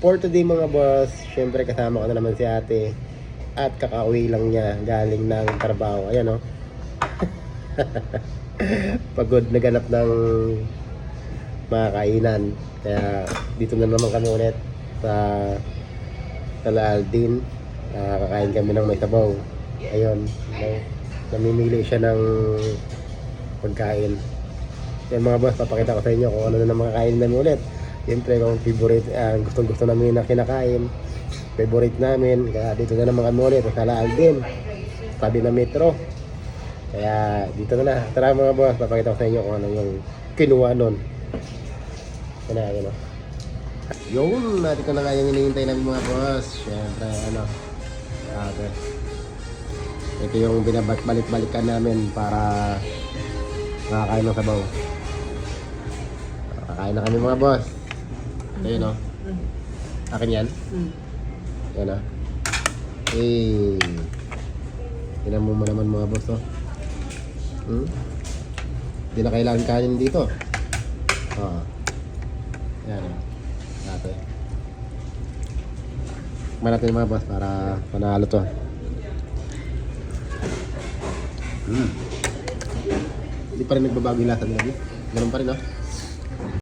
for today mga boss, syempre kasama ko na naman si ate. At kakauwi lang niya galing ng trabaho. Ayan o. Pagod naganap ng mga kainan. Kaya dito na naman kami ulit sa Aldin. Kakain kami ng may sabaw. Ayun. Namimili siya ng pagkain. Yan mga boss, papakita ko sa inyo kung ano na mga kain namin ulit. Siyempre kung favorite, gustong-gusto namin na kinakain, favorite namin. Kaya dito na naman kami ulit sa Aldin, tabi na metro. Kaya dito na. Tara mga boss, papakita ko sa inyo kung ano yung kinuha nun. Yun o. Yun, natin ko na nga yung hinihintay namin mga boss. Siyempre okay. Ito yung binabalik-balikan namin para makakain ng sabaw. Kakain na kami mga boss. Ayun o. Akin yan? Yan o. Tinan mo naman mga boss o. Hindi na kailangan kanin dito. Yan o. Natin. Tikman natin mga boss para panalo to. Hindi pa rin nagbabago yung lasa nila. Ganun pa rin o.